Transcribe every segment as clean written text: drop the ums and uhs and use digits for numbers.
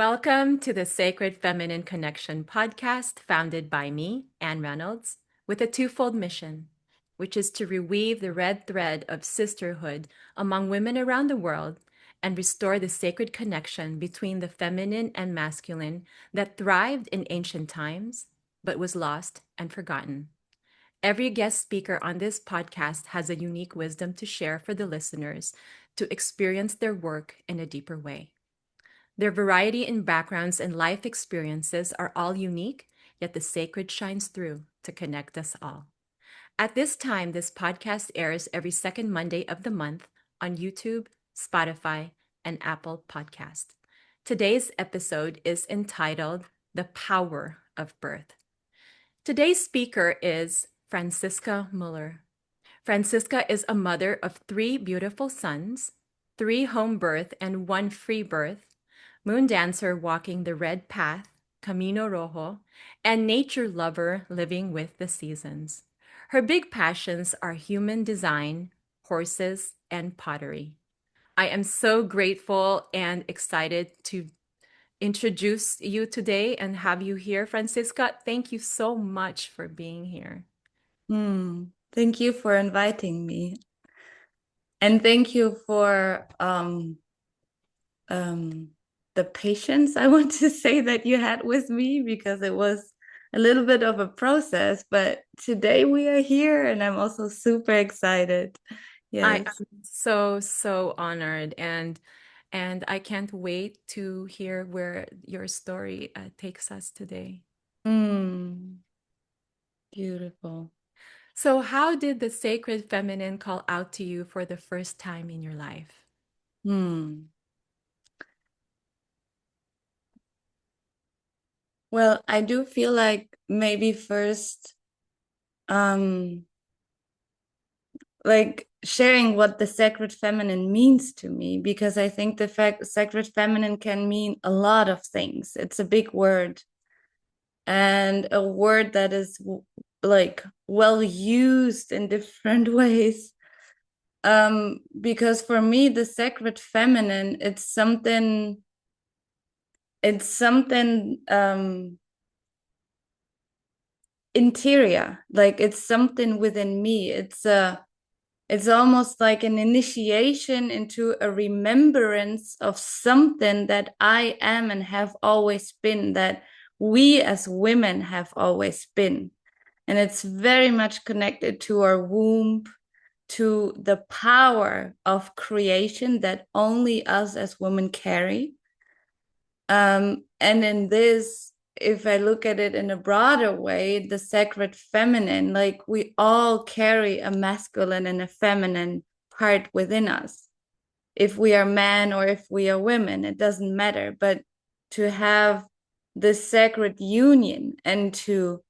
Welcome to the Sacred Feminine Connection podcast, founded by me, Anne Reynolds, with a twofold mission, which is to reweave the red thread of sisterhood among women around the world and restore the sacred connection between the feminine and masculine that thrived in ancient times, but was lost and forgotten. Every guest speaker on this podcast has a unique wisdom to share for the listeners to experience their work in a deeper way. Their variety in backgrounds and life experiences are all unique, yet the sacred shines through to connect us all. At this time, this podcast airs every second Monday of the month on YouTube, Spotify, and Apple Podcast. Today's episode is entitled The Power of Birth. Today's speaker is Franziska Müller. Franziska is a mother of 3 beautiful sons, 3 home birth and 1 free birth, moon dancer walking the red path, Camino Rojo, and nature lover living with the seasons. Her big passions are human design, horses, and pottery. I am so grateful and excited to introduce you today and have you here, Franziska. Thank you so much for being here. Thank you for inviting me. And thank you for the patience, I want to say, that you had with me, because it was a little bit of a process, but today we are here and I'm also super excited. I Yes. am so honored and I can't wait to hear where your story takes us today. Beautiful. So, how did the sacred feminine call out to you for the first time in your life? Well, I do feel like maybe first like sharing what the sacred feminine means to me, because I think the sacred feminine can mean a lot of things. It's a big word, and a word that is like well used in different ways. Because for me, the sacred feminine, it's something interior, like it's something within me. It's almost like an initiation into a remembrance of something that I am and have always been, that we as women have always been. And it's very much connected to our womb, to the power of creation that only us as women carry. And in this, if I look at it in a broader way, the sacred feminine, like we all carry a masculine and a feminine part within us. If we are men or if we are women, it doesn't matter. But to have this sacred union and to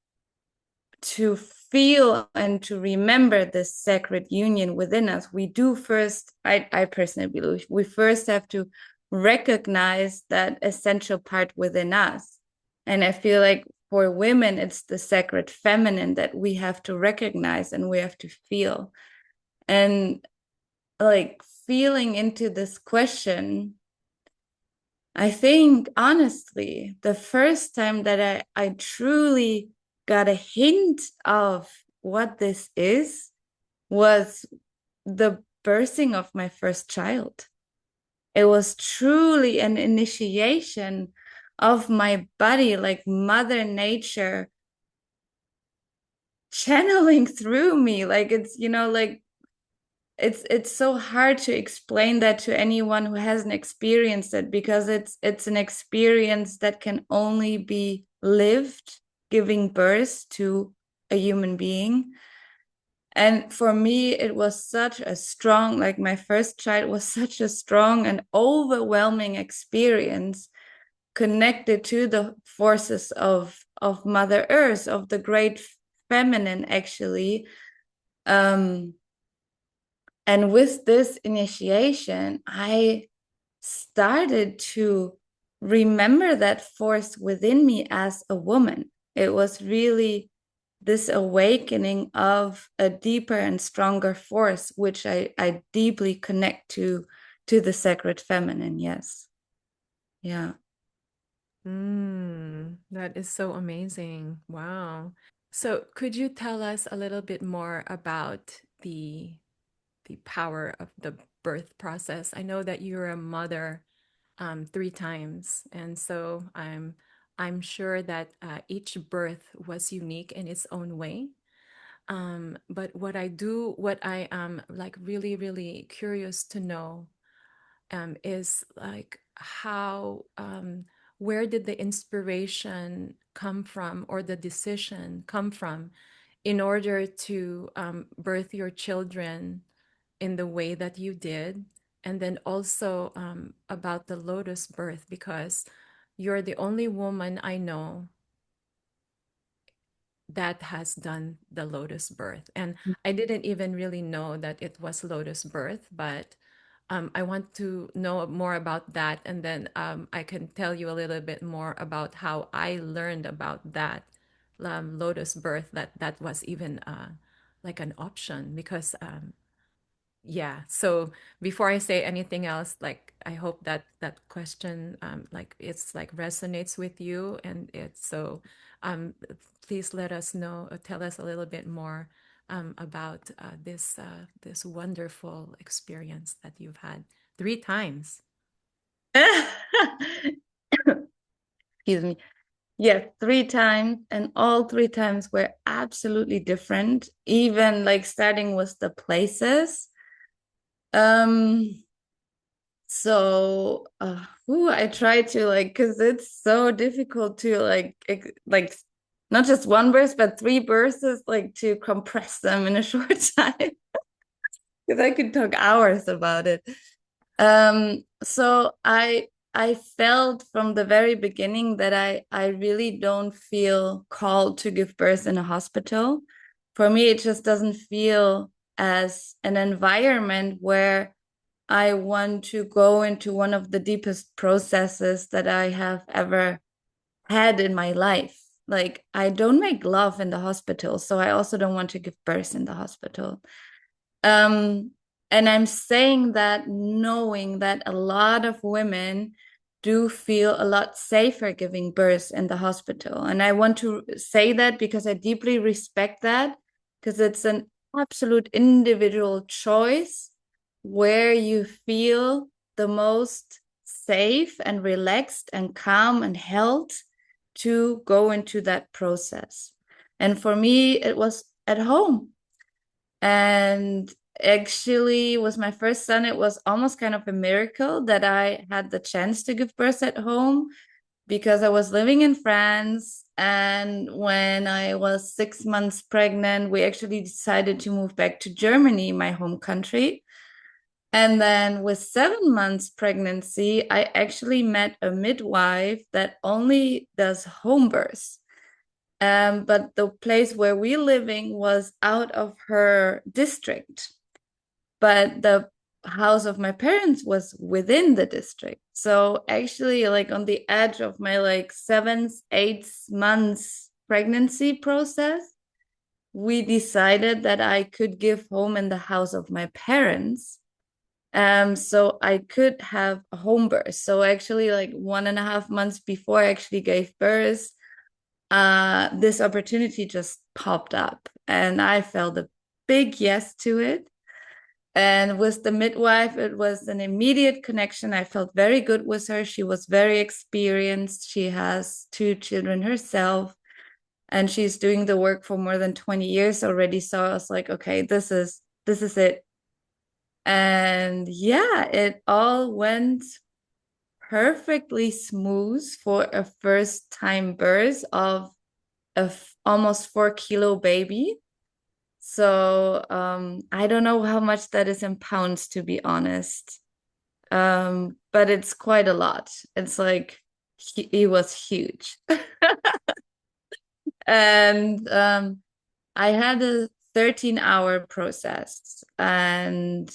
feel and to remember this sacred union within us, we do first, I personally believe, we first have to recognize that essential part within us. And I feel like for women, it's the sacred feminine that we have to recognize and we have to feel. And like feeling into this question, I think honestly, the first time that I truly got a hint of what this is was the birthing of my first child. It was truly an initiation of my body, like Mother Nature channeling through me. Like like it's so hard to explain that to anyone who hasn't experienced it, because it's an experience that can only be lived giving birth to a human being. And for me, it was such a strong, like my first child was such a strong and overwhelming experience, connected to the forces of Mother Earth, of the great feminine, actually. And with this initiation, I started to remember that force within me as a woman. It was really this awakening of a deeper and stronger force, which I deeply connect to the sacred feminine. Yes. Yeah. That is so amazing. Wow. So, could you tell us a little bit more about the power of the birth process? I know that you're a mother three times, and so I'm sure that each birth was unique in its own way. But what I am like really, really curious to know is like how where did the inspiration come from or the decision come from in order to birth your children in the way that you did, and then also about the lotus birth, because you're the only woman I know that has done the lotus birth. And I didn't even really know that it was lotus birth, but I want to know more about that. And then I can tell you a little bit more about how I learned about that lotus birth, that that was even like an option. Because yeah, so before I say anything else, like I hope that that question like it's like resonates with you, and it's so um please let us know, tell us a little bit more about this wonderful experience that you've had three times. Excuse me. Yes, three times, and all three times were absolutely different, even like starting with the places. Um, I try to like, because it's so difficult to like not just one verse, but three verses, like to compress them in a short time. Because I could talk hours about it. So I felt from the very beginning that I really don't feel called to give birth in a hospital. For me, it just doesn't feel as an environment where I want to go into one of the deepest processes that I have ever had in my life. Like, I don't make love in the hospital, so I also don't want to give birth in the hospital. Um, and I'm saying that knowing that a lot of women do feel a lot safer giving birth in the hospital. And I want to say that because I deeply respect that, because it's an absolute individual choice where you feel the most safe and relaxed and calm and held to go into that process. And for me, it was at home. And actually, was my first son. It was almost kind of a miracle that I had the chance to give birth at home because I was living in France. And when I was 6 months pregnant, we actually decided to move back to Germany, my home country. And then with 7 months pregnancy, I actually met a midwife that only does home births. But the place where we're living was out of her district. But the house of my parents was within the district. So actually, like on the edge of my like 7, 8 months pregnancy process, we decided that I could give home in the house of my parents. So I could have a home birth. So actually, like 1.5 months before I actually gave birth, this opportunity just popped up, and I felt a big yes to it. And with the midwife, it was an immediate connection. I felt very good with her. She was very experienced. She has two children herself, and she's doing the work for more than 20 years already. So I was like, okay, this is it. And yeah, it all went perfectly smooth for a first time birth of a almost 4 kilo baby. So I don't know how much that is in pounds, to be honest. But it's quite a lot. It's like he was huge. And I had a 13-hour process, and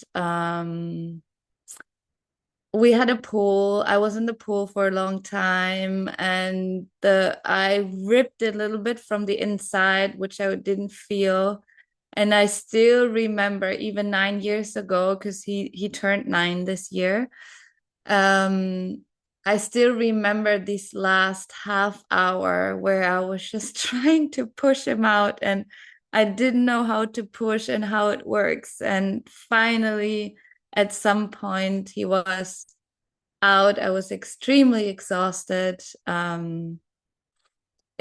we had a pool. I was in the pool for a long time, and the I ripped a little bit from the inside, which I didn't feel. And I still remember even 9 years ago, because he turned 9 this year. Um, I still remember this last half hour where I was just trying to push him out, and I didn't know how to push and how it works. And finally, at some point, he was out. I was extremely exhausted.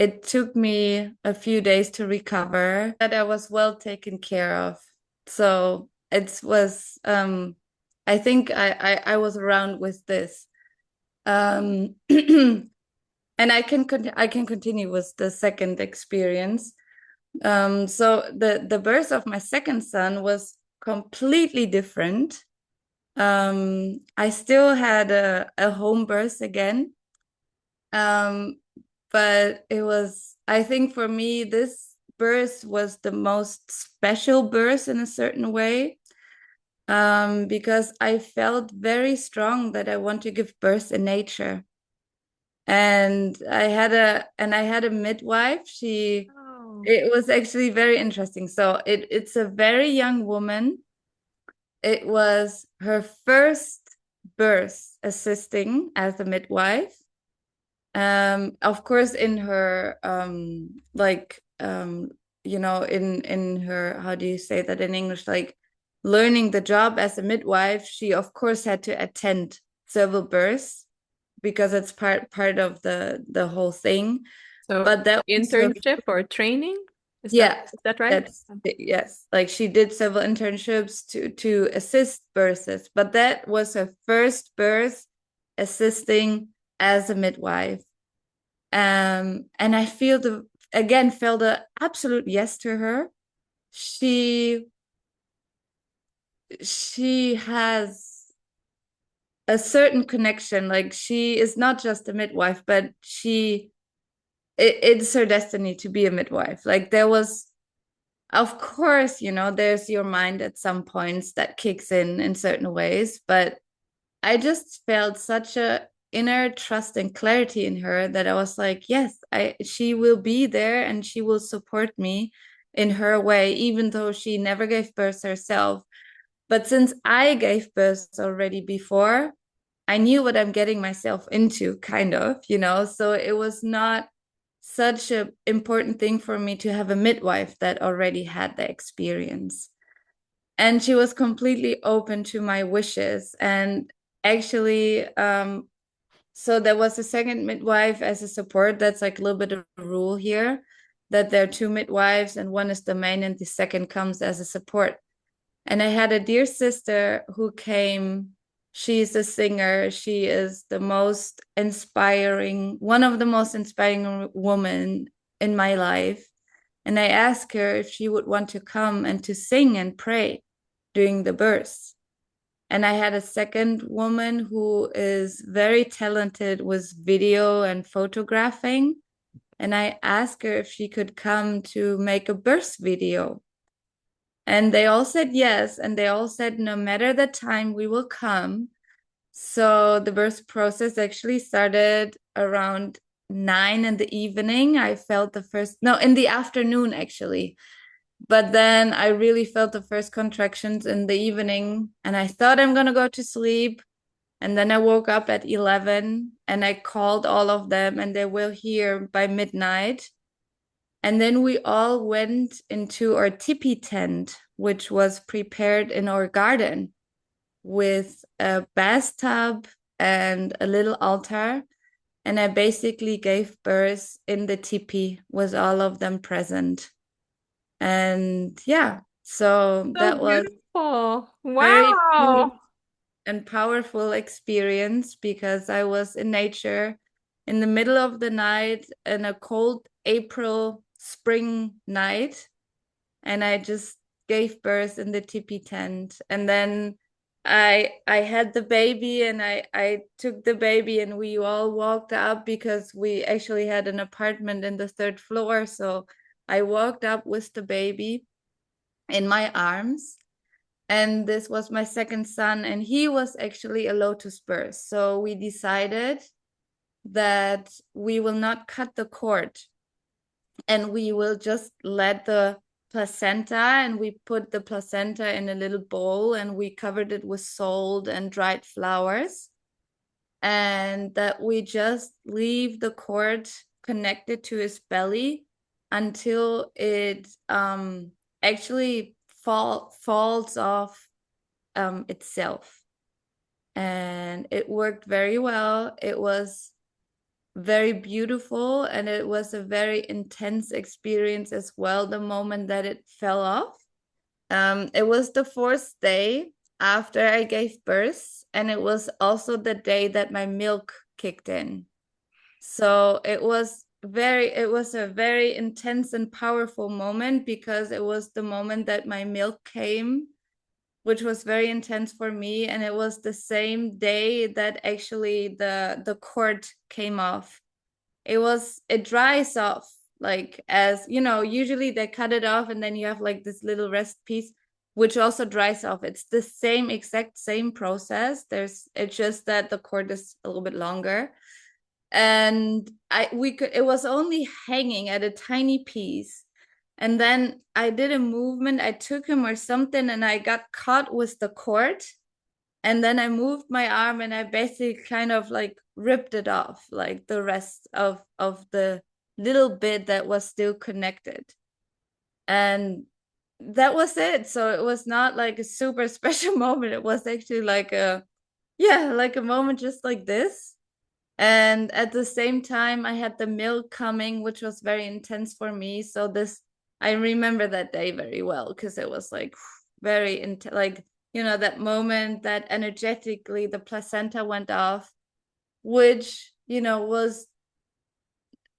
It took me a few days to recover, but I was well taken care of. So it was, I think I was around with this. And I can continue with the second experience. So the birth of my second son was completely different. I still had a home birth again. But it was, I think for me, this birth was the most special birth in a certain way. Because I felt very strong that I want to give birth in nature. And I had a midwife. Oh. It was actually very interesting. So it's a very young woman. It was her first birth assisting as a midwife. Of course, in her in her, how do you say that in English? Like learning the job as a midwife, she of course had to attend several births because it's part of the whole thing. So But that was her, internship or training? yeah, Is that right? that's yes. Like she did several internships to assist births, but that was her first birth assisting as a midwife. And I felt the absolute yes to her. She has a certain connection. Like she is not just a midwife, but it's her destiny to be a midwife. Like there was, of course, there's your mind at some points that kicks in certain ways, but I just felt such a inner trust and clarity in her that I was like, yes, she will be there and she will support me in her way, even though she never gave birth herself. But since I gave birth already before, I knew what I'm getting myself into, kind of, So it was not such an important thing for me to have a midwife that already had the experience. And she was completely open to my wishes. And actually, so there was a second midwife as a support. That's like a little bit of a rule here, that there are two midwives and one is the main and the second comes as a support. And I had a dear sister who came. She's a singer. She is the most inspiring, one of the most inspiring women in my life. And I asked her if she would want to come and to sing and pray during the birth. And I had a second woman who is very talented with video and photographing. And I asked her if she could come to make a birth video. And they all said yes. And they all said, no matter the time, we will come. So the birth process actually started around 9 in the evening. I felt no, in the afternoon, actually. But then I really felt the first contractions in the evening, and I thought I'm going to go to sleep. And then I woke up at 11 and I called all of them, and they were here by midnight. And then we all went into our tipi tent, which was prepared in our garden with a bathtub and a little altar. And I basically gave birth in the tipi with all of them present. And yeah, so So that was beautiful. very beautiful Wow. and powerful experience because I was in nature in the middle of the night in a cold April spring night, and I just gave birth in the tipi tent. And then I had the baby, and I took the baby, and we all walked up because we actually had an apartment in the third floor. So I walked up with the baby in my arms. And this was my second son, and he was actually a lotus birth. So we decided that we will not cut the cord, and we will just let the placenta, and we put the placenta in a little bowl, and we covered it with salt and dried flowers. and that we just leave the cord connected to his belly until it actually falls off itself. And it worked very well. It was very beautiful, and it was a very intense experience as well, the moment that it fell off. It was the fourth day after I gave birth, and it was also the day that my milk kicked in. So it was a very intense and powerful moment, because it was the moment that my milk came, which was very intense for me. And it was the same day that actually the cord came off. It dries off, like, as you know, usually they cut it off and then you have like this little rest piece, which also dries off. It's the same exact same process. It's just that the cord is a little bit longer. And it was only hanging at a tiny piece. And then I did a movement, I took him or something, and I got caught with the cord. And then I moved my arm and I basically kind of like ripped it off, like the rest of the little bit that was still connected. And that was it. So it was not like a super special moment. It was actually like like a moment just like this. And at the same time, I had the milk coming, which was very intense for me. So I remember that day very well, because it was like very intense, like, that moment that energetically the placenta went off, which, was,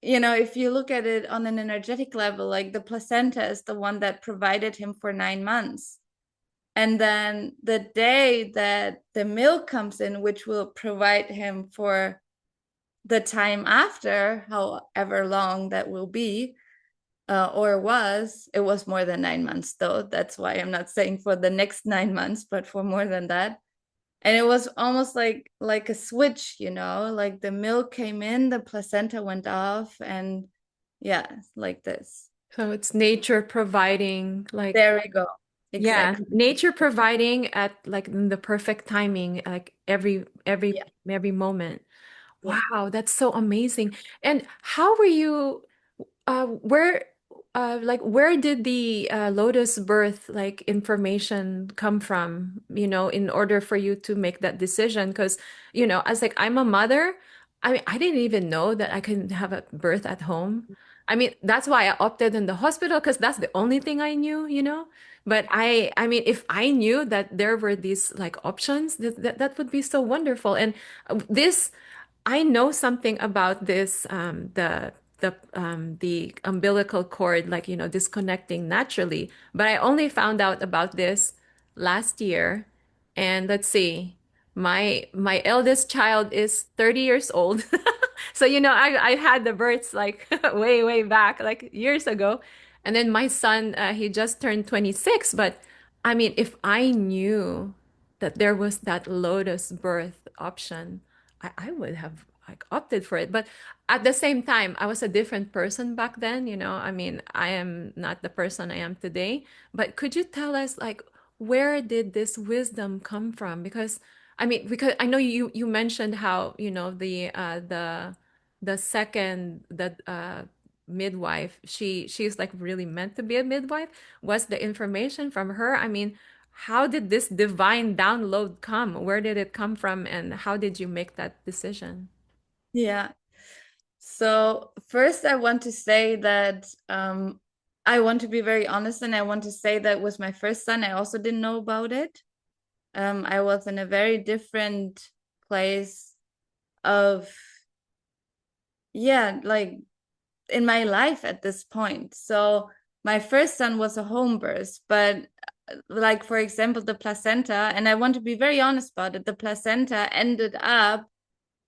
if you look at it on an energetic level, like the placenta is the one that provided him for 9 months. And then the day that the milk comes in, which will provide him for the time after, however long that will be, it was more than 9 months, though. That's why I'm not saying for the next 9 months, but for more than that. And it was almost like a switch, like the milk came in, the placenta went off, and yeah, like this. So it's nature providing, like, There we go. yeah, Exactly. nature providing at like the perfect timing, like Yeah. every moment. Yeah. Wow, that's so amazing. And how were you, where, like, where did the Lotus birth like information come from, in order for you to make that decision? Because, as like I'm a mother, I mean, I didn't even know that I can have a birth at home. I mean, that's why I opted in the hospital, because that's the only thing I knew. But I mean, if I knew that there were these like options, that would be so wonderful. And this I know something about this, the umbilical cord, like, disconnecting naturally, but I only found out about this last year. And let's see, my eldest child is 30 years old. So, I had the births like way back, like years ago. And then my son, he just turned 26. But I mean, if I knew that there was that lotus birth option, I would have like opted for it. But at the same time, I was a different person back then. I mean, I am not the person I am today. But could you tell us, like, where did this wisdom come from? Because I mean, because I know you mentioned how, the second that midwife, she's like really meant to be a midwife. Was the information from her? I mean, how did this divine download come? Where did it come from? And how did you make that decision? Yeah. So first, I want to say that I want to be very honest, and I want to say that with my first son, I also didn't know about it. I was in a very different place of, yeah, like in my life at this point. So my first son was a home birth, but like, for example, the placenta, and I want to be very honest about it, the placenta ended up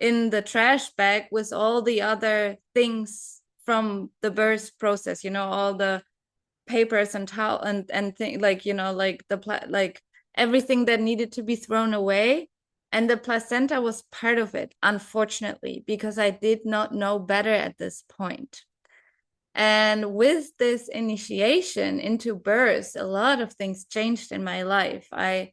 in the trash bag with all the other things from the birth process, all the papers and towel and thing, like, like like everything that needed to be thrown away. And the placenta was part of it, unfortunately, because I did not know better at this point. And with this initiation into birth, a lot of things changed in my life. I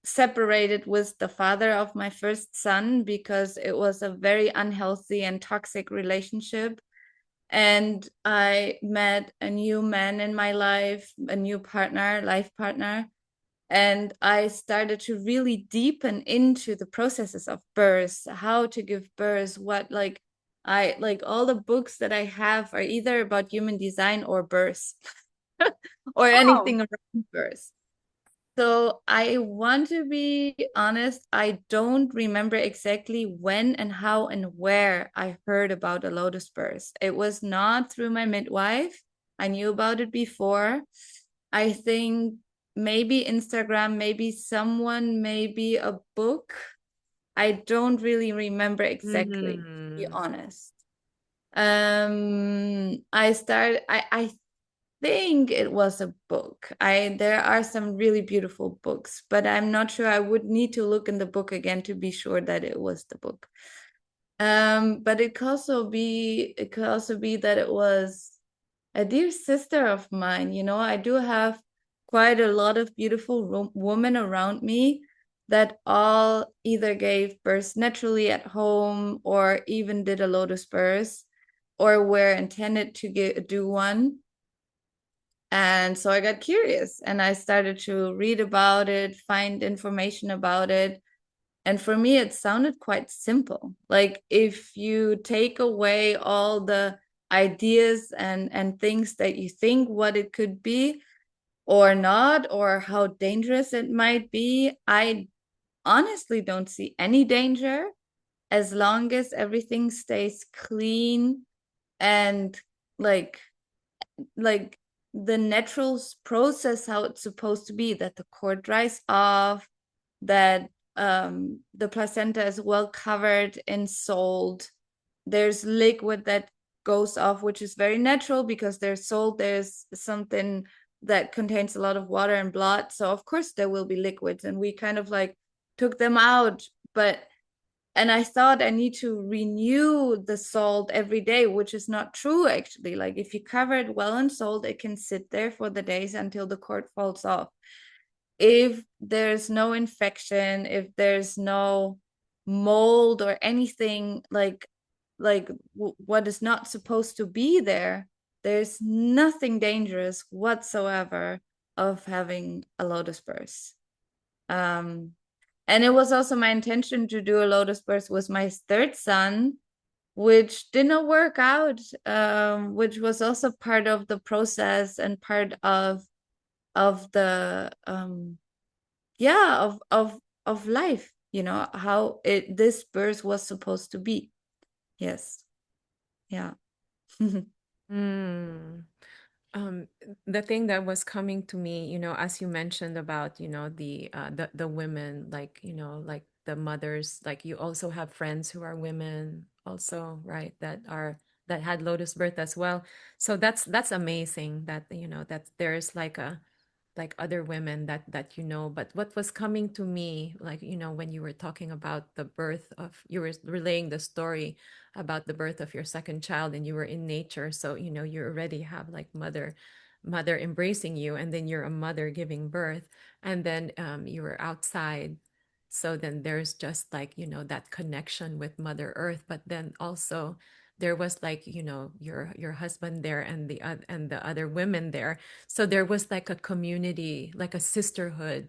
separated with the father of my first son because it was a very unhealthy and toxic relationship. And I met a new man in my life, a new partner, life partner. And I started to really deepen into the processes of birth, how to give birth, what I like all the books that I have are either about human design or birth or Oh. anything around birth. So I want to be honest, I don't remember exactly when and how and where I heard about a lotus birth. It was not through my midwife. I knew about it before. I think maybe Instagram, maybe someone, maybe a book. I don't really remember exactly, to be Mm-hmm. honest. I think it was a book. There are some really beautiful books, but I'm not sure. I would need to look in the book again to be sure that it was the book. But it could also be that it was a dear sister of mine. You know, I do have quite a lot of beautiful women around me that all either gave birth naturally at home or even did a lotus birth or were intended to do one. And so I got curious and I started to read about it, find information about it. And for me, it sounded quite simple. Like if you take away all the ideas and things that you think what it could be or not, or how dangerous it might be, I honestly don't see any danger as long as everything stays clean and like like the natural process how it's supposed to be, that the cord dries off, that the placenta is well covered in salt. There's liquid that goes off, which is very natural because there's salt, there's something that contains a lot of water and blood. So of course there will be liquids, and we kind of like took them out. But and I thought I need to renew the salt every day, which is not true actually. Like if you cover it well in salt, it can sit there for the days until the cord falls off. If there's no infection, if there's no mold or anything what is not supposed to be there, there's nothing dangerous whatsoever of having a lotus birth. Um, and it was also my intention to do a lotus birth with my third son, which did not work out, which was also part of the process and part of the yeah of life. You know how it this birth was supposed to be. Yes, yeah. Mm. Um, the thing that was coming to me, as you mentioned about, the women, like, like the mothers, like you also have friends who are women also, right? That had lotus birth as well. So that's amazing that, that there's like other women that but what was coming to me, like, when you were talking about the birth of, you were relaying the story about the birth of your second child, and you were in nature, so you already have like mother embracing you, and then you're a mother giving birth, and then you were outside, so then there's just like that connection with Mother Earth, but then also there was like your husband there, and the other women there, so there was like a community, like a sisterhood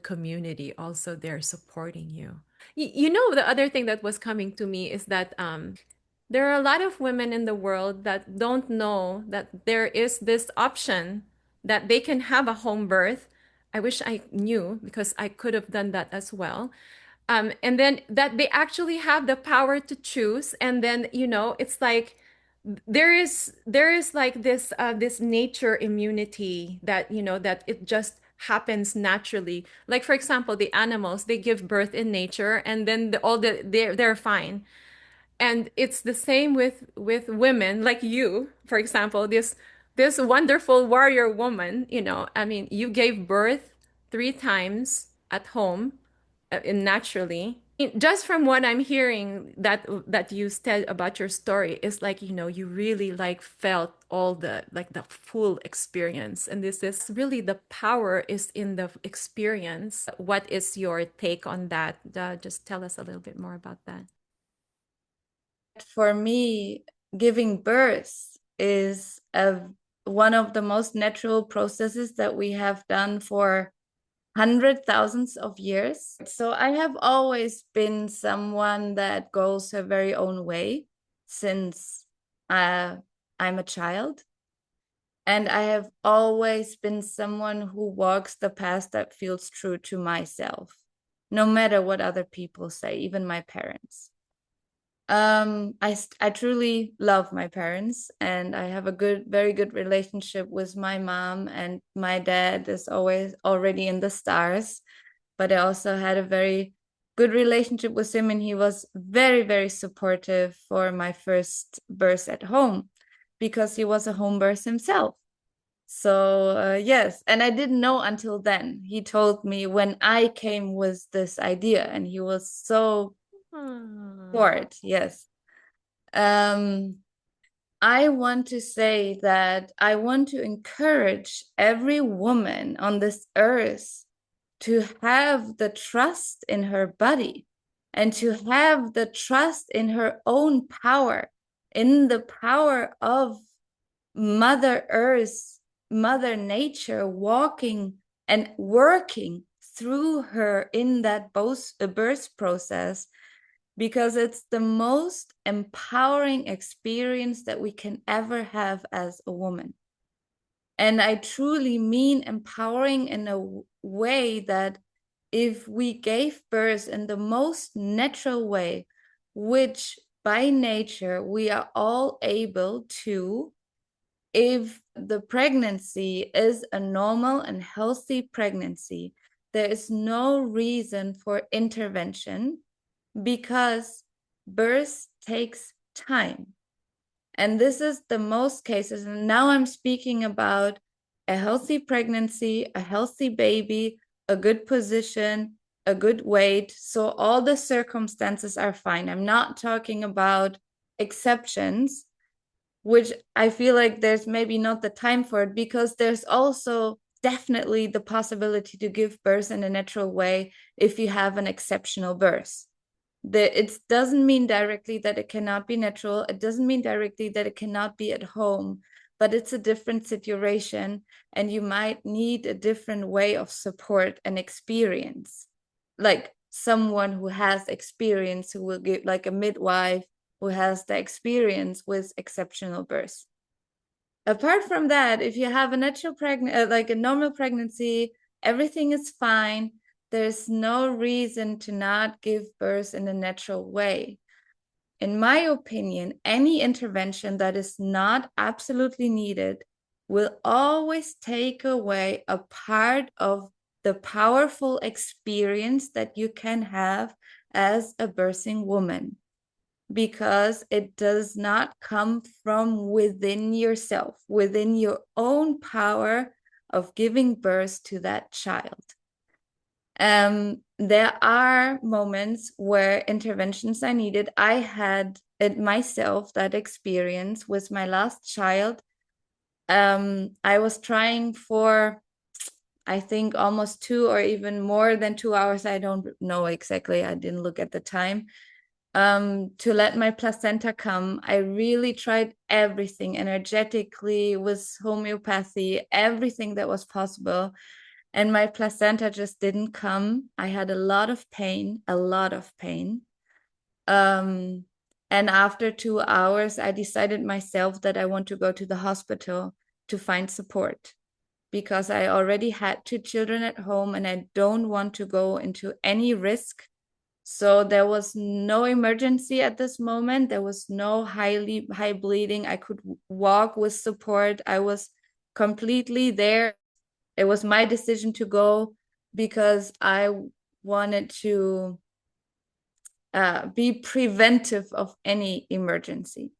community also there supporting you. The other thing that was coming to me is that there are a lot of women in the world that don't know that there is this option that they can have a home birth. I wish I knew, because I could have done that as well. And then that they actually have the power to choose. And then, it's like there is like this nature immunity that that it just happens naturally. Like for example, the animals, they give birth in nature, and then they're fine. And it's the same with women like you, for example, this wonderful warrior woman, I mean, you gave birth 3 times at home, naturally. Just from what I'm hearing that you said about your story is like, you really like felt all the full experience. And this is really the power is in the experience. What is your take on that? Just tell us a little bit more about that. For me, giving birth is one of the most natural processes that we have done for hundred thousands of years. So I have always been someone that goes her very own way since I'm a child. And I have always been someone who walks the path that feels true to myself, no matter what other people say, even my parents. I truly love my parents, and I have a very good relationship with my mom, and my dad is always already in the stars, but I also had a very good relationship with him, and he was very supportive for my first birth at home because he was a home birth himself. So yes, and I didn't know until then. He told me when I came with this idea, and he was so Hmm. short. Yes. Um, I want to say that I want to encourage every woman on this earth to have the trust in her body and to have the trust in her own power, in the power of Mother Earth, Mother Nature walking and working through her in that birth process, because it's the most empowering experience that we can ever have as a woman. And I truly mean empowering in a way that if we gave birth in the most natural way, which by nature we are all able to, if the pregnancy is a normal and healthy pregnancy, there is no reason for intervention because birth takes time. And this is the most cases. And now I'm speaking about a healthy pregnancy, a healthy baby, a good position, a good weight. So all the circumstances are fine. I'm not talking about exceptions, which I feel like there's maybe not the time for it, because there's also definitely the possibility to give birth in a natural way if you have an exceptional birth. It doesn't mean directly that it cannot be natural. It doesn't mean directly that it cannot be at home, but it's a different situation, and you might need a different way of support and experience. Like someone who has experience, who will give, like a midwife who has the experience with exceptional birth. Apart from that, if you have a natural pregnancy, like a normal pregnancy, everything is fine. There's no reason to not give birth in a natural way. In my opinion, any intervention that is not absolutely needed will always take away a part of the powerful experience that you can have as a birthing woman, because it does not come from within yourself, within your own power of giving birth to that child. There are moments where interventions are needed. I had it myself, that experience with my last child. I was trying for, I think, almost 2 or even more than 2 hours. I don't know exactly. I didn't look at the time. To let my placenta come. I really tried everything energetically, with homeopathy, everything that was possible. And my placenta just didn't come. I had a lot of pain, a lot of pain. And after 2 hours, I decided myself that I want to go to the hospital to find support, because I already had 2 children at home and I don't want to go into any risk. So there was no emergency at this moment. There was no high bleeding. I could walk with support. I was completely there. It was my decision to go because I wanted to be preventive of any emergency.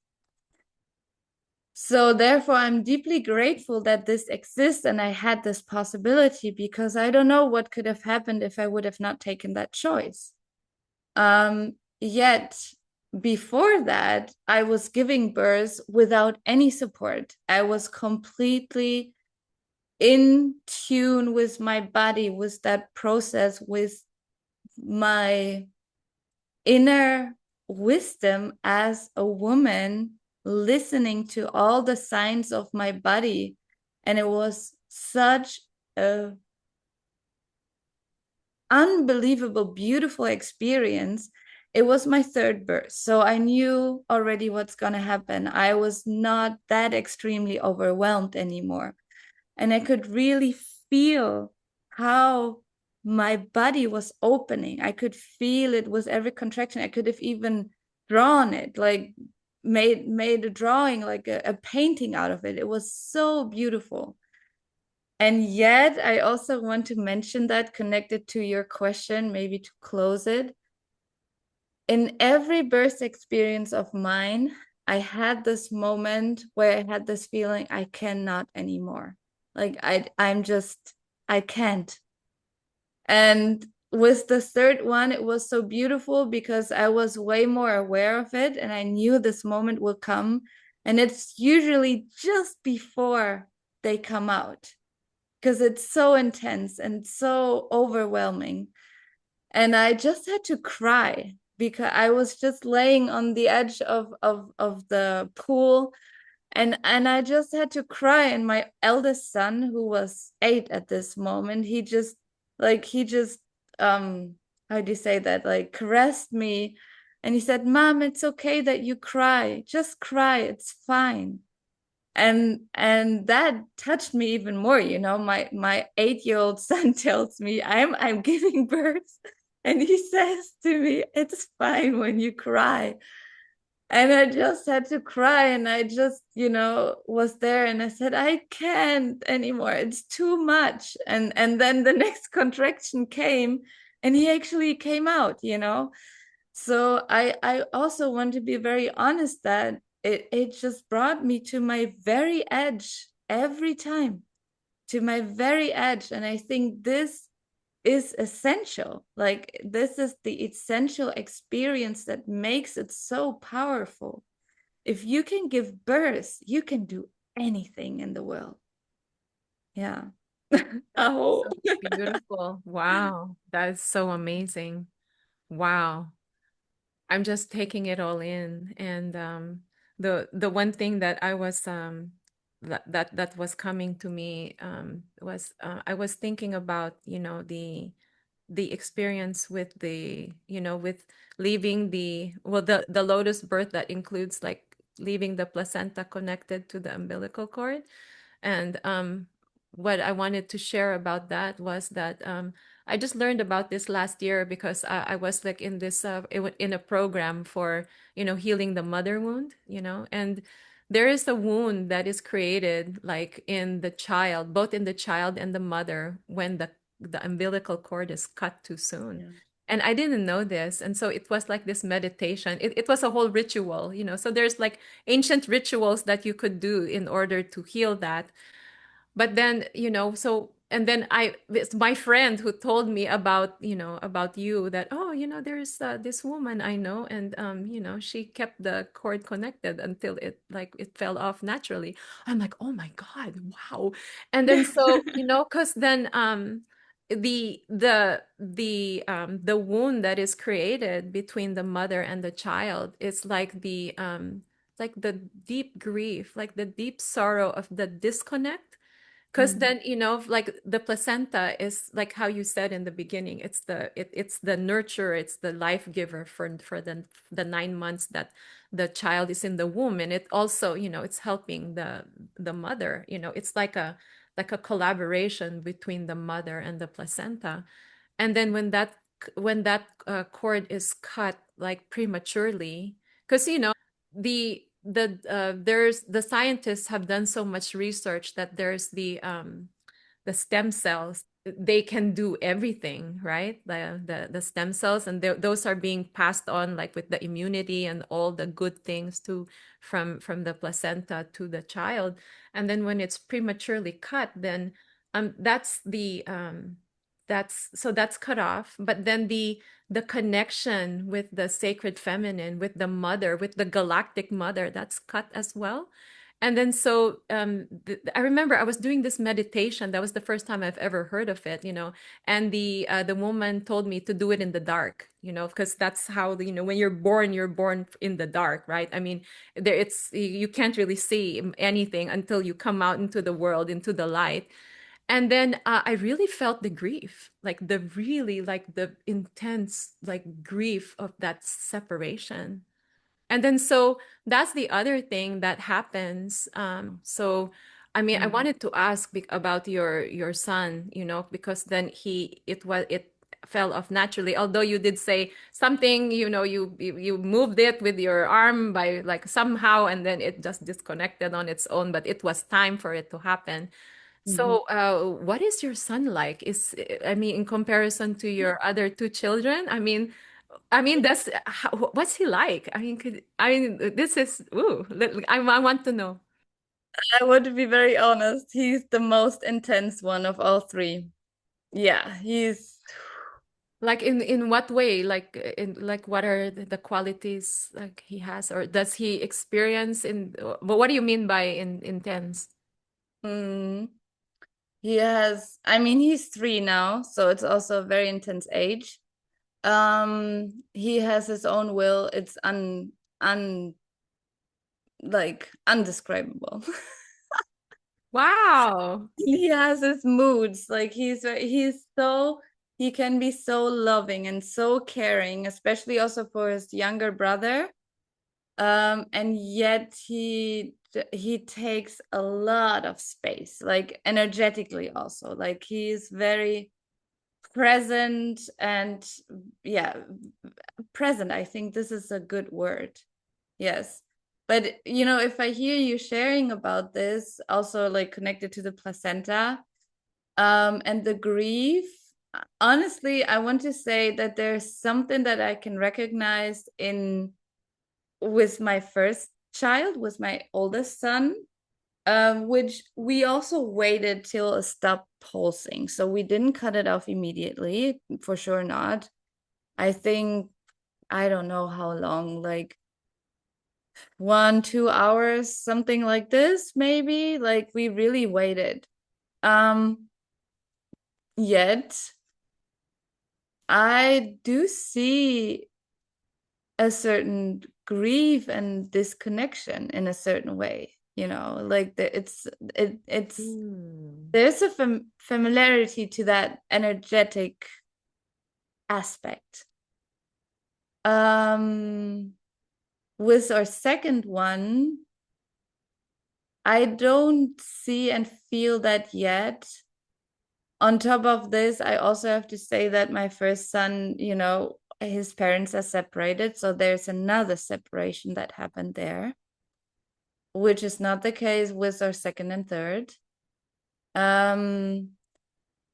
So therefore, I'm deeply grateful that this exists and I had this possibility, because I don't know what could have happened if I would have not taken that choice. Yet before that, I was giving birth without any support. I was completely in tune with my body, with that process, with my inner wisdom as a woman, listening to all the signs of my body. And it was such a unbelievable, beautiful experience. It was my third birth. So I knew already what's going to happen. I was not that extremely overwhelmed anymore. And I could really feel how my body was opening. I could feel it with every contraction. I could have even drawn it, like made a drawing, like a painting out of it. It was so beautiful. And yet, I also want to mention that connected to your question, maybe to close it. In every birth experience of mine, I had this moment where I had this feeling I cannot anymore. Like I'm just, I can't. And with the third one, it was so beautiful because I was way more aware of it and I knew this moment will come. And it's usually just before they come out because it's so intense and so overwhelming. And I just had to cry because I was just laying on the edge of the pool and I just had to cry. And my eldest son, who was 8 at this moment, he just how do you say that, like caressed me, and he said, "Mom, it's okay that you cry, just cry, it's fine." And that touched me even more. My 8-year-old son tells me I'm giving birth, and he says to me, "It's fine when you cry." And I just had to cry, and I just was there, and I said, "I can't anymore, it's too much." And then the next contraction came, and he actually came out. So I also want to be very honest that it just brought me to my very edge every time, to my very edge. And I think this is essential. Like, this is the essential experience that makes it so powerful. If you can give birth, you can do anything in the world. Yeah. That's Oh. so beautiful. Wow. That is so amazing. Wow. I'm just taking it all in. And the one thing that I was that was coming to me was I was thinking about, the experience with with leaving the lotus birth that includes like leaving the placenta connected to the umbilical cord. And what I wanted to share about that was that I just learned about this last year because I was like in this in a program for healing the mother wound, and there is a wound that is created like in the child, both in the child and the mother, when the umbilical cord is cut too soon. Yeah. And I didn't know this. And so it was like this meditation. It was a whole ritual, so there's like ancient rituals that you could do in order to heal that. But then so, and then it's my friend who told me about about you, that, oh, there's this woman I know, and she kept the cord connected until it fell off naturally. I'm like, oh my God, wow. And then so because then the wound that is created between the mother and the child is like the deep grief, like the deep sorrow of the disconnect. Because Mm. then, like the placenta is like how you said in the beginning, it's the nurturer, it's the life giver for the 9 months that the child is in the womb. And it also, it's helping the mother. It's like a collaboration between the mother and the placenta. And then when that cord is cut like prematurely, because there's the scientists have done so much research that there's the stem cells, they can do everything, right? The stem cells, and those are being passed on like with the immunity and all the good things to from the placenta to the child. And then when it's prematurely cut, then that's the that's cut off, but then the connection with the sacred feminine, with the mother, with the galactic mother, that's cut as well. And then so I remember I was doing this meditation. That was the first time I've ever heard of it, and the woman told me to do it in the dark, because that's how, when you're born in the dark, right? I mean, you can't really see anything until you come out into the world, into the light. And then I really felt the grief, like the intense, like, grief of that separation. And then so that's the other thing that happens. So I mean, I Mm. wanted to ask about your son, because then it fell off naturally. Although you did say something, you moved it with your arm by, like, somehow, and then it just disconnected on its own. But it was time for it to happen. Mhm. So, what is your son like? I mean, in comparison to your other two children, that's what's he like? This is, ooh, I want to know. I want to be very honest. He's the most intense one of all three. Yeah, he's Like, in what way? Like, what are the qualities, like, he has, or does he experience in? But what do you mean by intense? mm, he has, I mean, he's 3 now, so it's also a very intense age. He has his own will. It's un like undescribable. Wow. He has his moods. Like he can be so loving and so caring, especially also for his younger brother. And yet he takes a lot of space, like energetically also. Like he's very present and yeah, present. I think this is a good word. Yes. But if I hear you sharing about this, also like connected to the placenta, and the grief, honestly, I want to say that there's something that I can recognize in with my first child, with my oldest son, which we also waited till it stopped pulsing. So we didn't cut it off immediately, for sure not. I think, I don't know how long, like 1, 2 hours, something like this, maybe. Like we really waited. Um, Yet I do see a certain grief and disconnection in a certain way, like it's Hmm. there's a familiarity to that energetic aspect. Um, with our second one, I don't see and feel that yet. On top of this, I also have to say that my first son, his parents are separated. So there's another separation that happened there, which is not the case with our second and third. Um,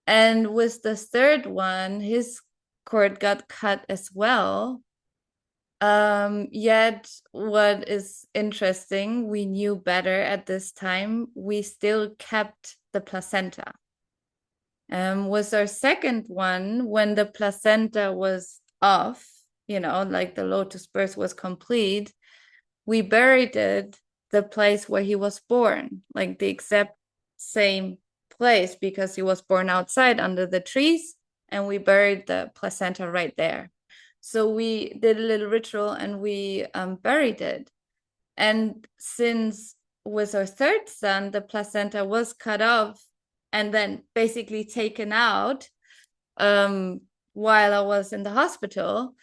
and with the third one, his cord got cut as well. Yet what is interesting, we knew better at this time, we still kept the placenta. Was our second one when the placenta was off, like the lotus birth was complete, we buried it the place where he was born, like the exact same place, because he was born outside under the trees, and we buried the placenta right there. So we did a little ritual and we buried it. And since with our third son, the placenta was cut off and then basically taken out while I was in the hospital,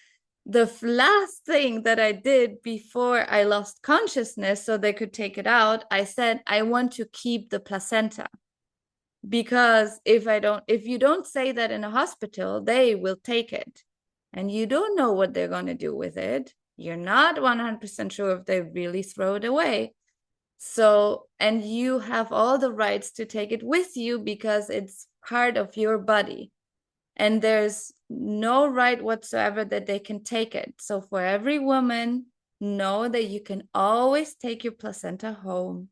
the last thing that I did before I lost consciousness so they could take it out, I said, I want to keep the placenta. Because if you don't say that in a hospital, they will take it. And you don't know what they're going to do with it. You're not 100% sure if they really throw it away. So, and you have all the rights to take it with you because it's part of your body. And there's no right whatsoever that they can take it. So, for every woman, know that you can always take your placenta home.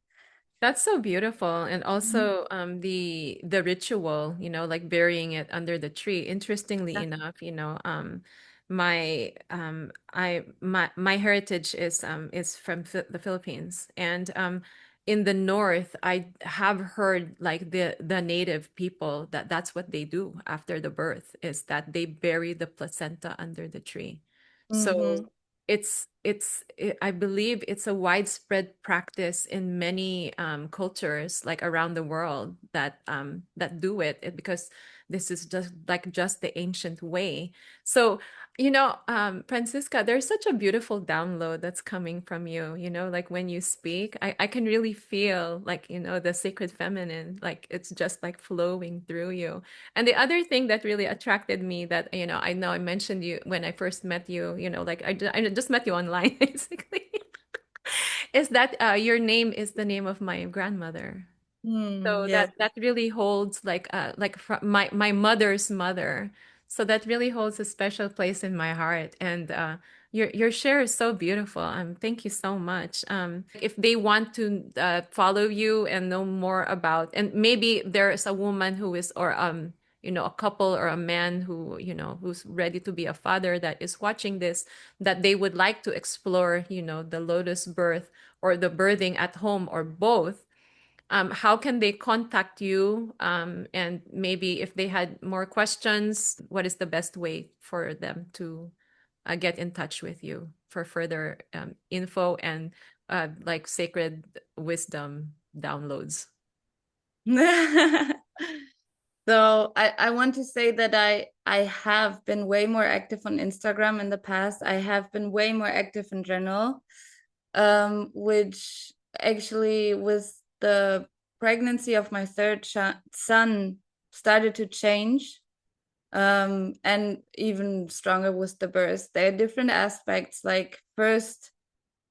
That's so beautiful. And Mhm. also the ritual, like burying it under the tree. Interestingly Yeah. enough, my heritage is from the Philippines. And in the north, I have heard like the native people that that's what they do after the birth is that they bury the placenta under the tree. Mm-hmm. So I believe it's a widespread practice in many cultures like around the world that do because this is just the ancient way. So Francisca, there's such a beautiful download that's coming from you, like when you speak, I can really feel like, the sacred feminine, like it's just like flowing through you. And the other thing that really attracted me that, I know I mentioned you when I first met you, like I just met you online basically, is that your name is the name of my grandmother. Mm, So yes. that really holds like my mother's mother. So that really holds a special place in my heart. And your share is so beautiful. Thank you so much. If they want to follow you and know more about, and maybe there's a woman who is, or a couple or a man who who's ready to be a father that is watching this, that they would like to explore, the lotus birth or the birthing at home or both, how can they contact you? And maybe if they had more questions, what is the best way for them to get in touch with you for further info and like sacred wisdom downloads? So I want to say that I have been way more active on Instagram in the past. I have been way more active in general, which actually with the pregnancy of my third son started to change. And even stronger with the birth. There are different aspects. Like first,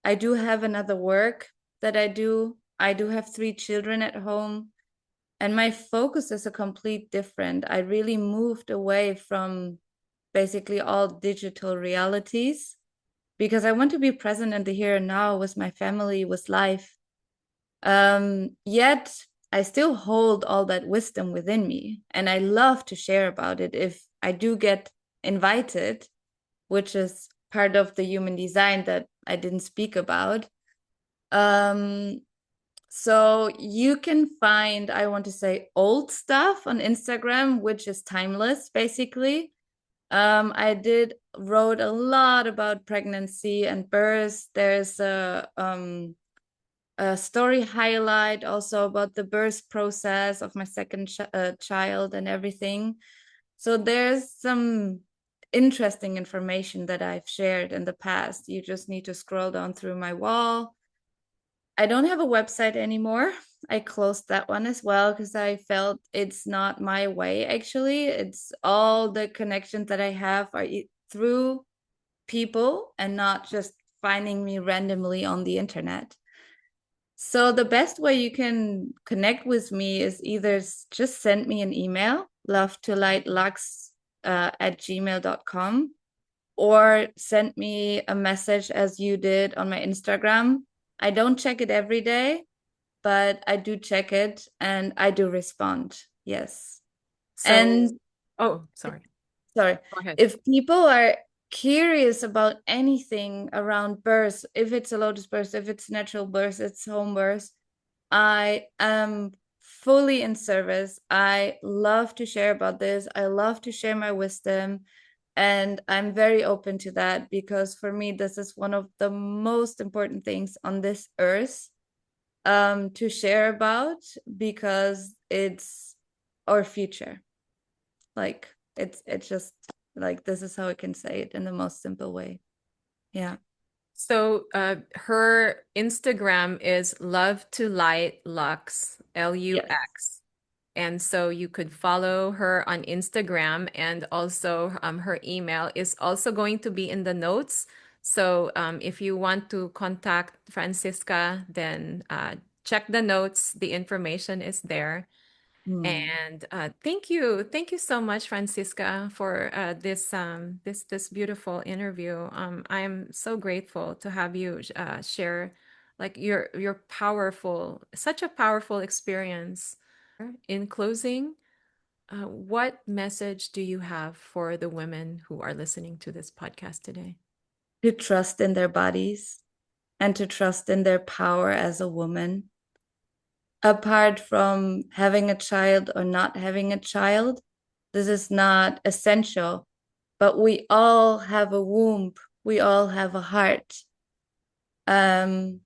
I do have another work that I do. I do have 3 children at home. And my focus is a complete different. I really moved away from basically all digital realities because I want to be present in the here and now with my family, with life. Yet I still hold all that wisdom within me, and I love to share about it if I do get invited, which is part of the human design that I didn't speak about. Um, so you can find, I want to say, old stuff on Instagram, which is timeless, basically. I did wrote a lot about pregnancy and birth. There's a story highlight also about the birth process of my second child and everything. So there's some interesting information that I've shared in the past. You just need to scroll down through my wall. I don't have a website anymore. I closed that one as well because I felt it's not my way, actually. It's all the connections that I have are through people and not just finding me randomly on the internet. So the best way you can connect with me is either just send me an email, lovetolightlux at gmail.com, or send me a message as you did on my Instagram. I don't check it every day, but I do check it and I do respond. Yes. So, And oh, sorry. sorry, Go ahead. if people are curious about anything around birth, if it's a lotus birth, if it's natural birth, it's home birth, I am fully in service. I love to share about this. I love to share my wisdom. And I'm very open to that because for me, this is one of the most important things on this earth to share about because it's our future. Like it's just like this is how I can say it in the most simple way. Yeah. So her Instagram is lovetolightlux, Yes. Lux. And so you could follow her on Instagram, and also her email is also going to be in the notes. So if you want to contact Francisca, then check the notes. The information is there. Hmm. And thank you so much, Francisca, for this beautiful interview. I'm so grateful to have you share Like you're powerful, such a powerful experience. In closing, what message do you have for the women who are listening to this podcast today? To trust in their bodies and to trust in their power as a woman. Apart from having a child or not having a child, this is not essential, but we all have a womb, we all have a heart. And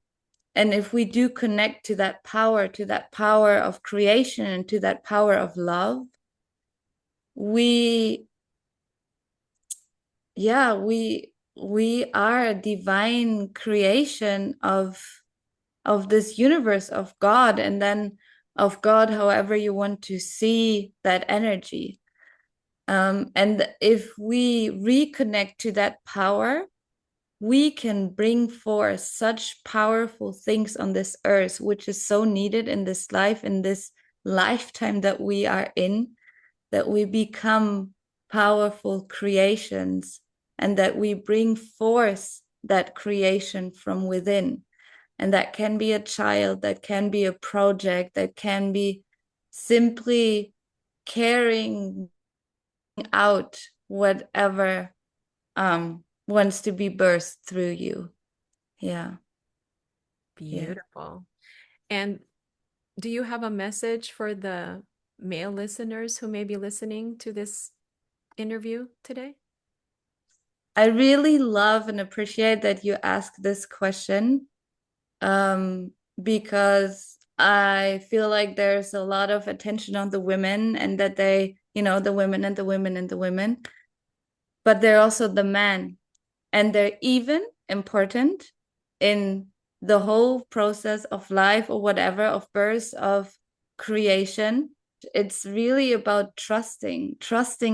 if we do connect to that power of creation and to that power of love, we are a divine creation of this universe, of God, and then of God, however you want to see that energy. And if we reconnect to that power, we can bring forth such powerful things on this earth, which is so needed in this life, in this lifetime that we are in, that we become powerful creations and that we bring forth that creation from within. And that can be a child, that can be a project, that can be simply carrying out whatever wants to be birthed through you. Yeah. Beautiful. And do you have a message for the male listeners who may be listening to this interview today? I really love and appreciate that you asked this question, because I feel like there's a lot of attention on the women and that they, the women and the women and the women, but they're also the men, and they're even important in the whole process of life or whatever, of birth, of creation. It's really about trusting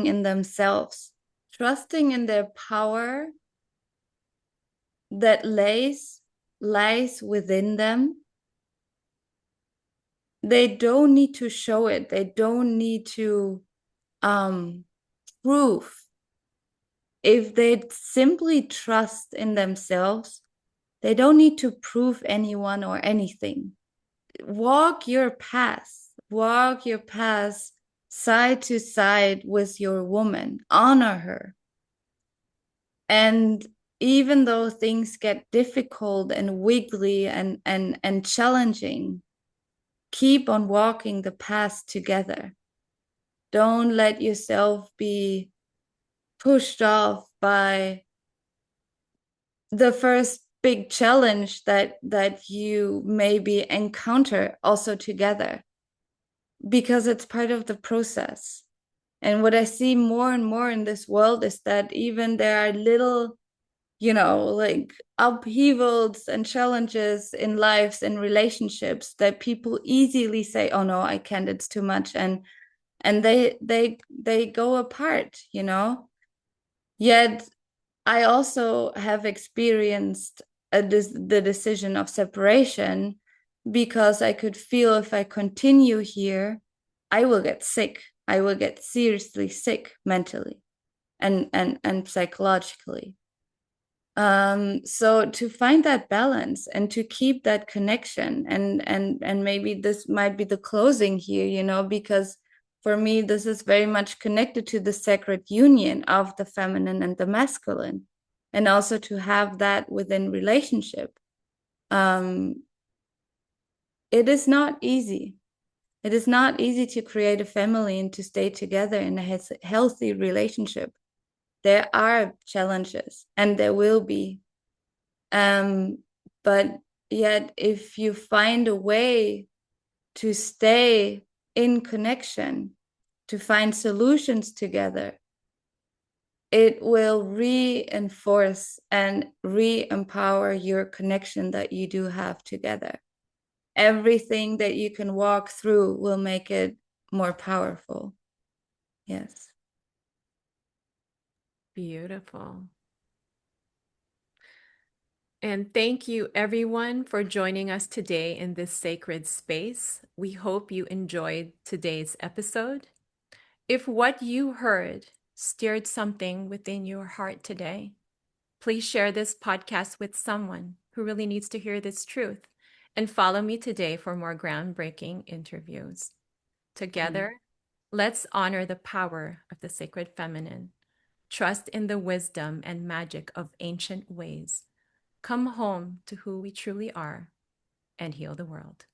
in themselves, trusting in their power that lies within them. They don't need to show it. They don't need to prove. If they simply trust in themselves, they don't need to prove anyone or anything. Walk your path side to side with your woman. Honor her. And even though things get difficult and wiggly and challenging, keep on walking the path together. Don't let yourself be pushed off by the first big challenge that you maybe encounter also together, because it's part of the process. And what I see more and more in this world is that even there are little, like upheavals and challenges in lives and relationships that people easily say, oh no, I can't, it's too much, and they go apart. Yet I also have experienced the decision of separation, because I could feel if I continue here, I will get sick. I will get seriously sick mentally and psychologically. So to find that balance and to keep that connection, and maybe this might be the closing here, because for me, this is very much connected to the sacred union of the feminine and the masculine, and also to have that within relationship. It is not easy. It is not easy to create a family and to stay together in a healthy relationship. There are challenges, and there will be. But yet, if you find a way to stay in connection, to find solutions together, it will reinforce and re-empower your connection that you do have together. Everything that you can walk through will make it more powerful. Yes. Beautiful. And thank you, everyone, for joining us today in this sacred space. We hope you enjoyed today's episode. If what you heard stirred something within your heart today, please share this podcast with someone. who really needs to hear this truth. And follow me today for more groundbreaking interviews. Together, let's honor the power of the sacred feminine, trust in the wisdom and magic of ancient ways, come home to who we truly are, and heal the world.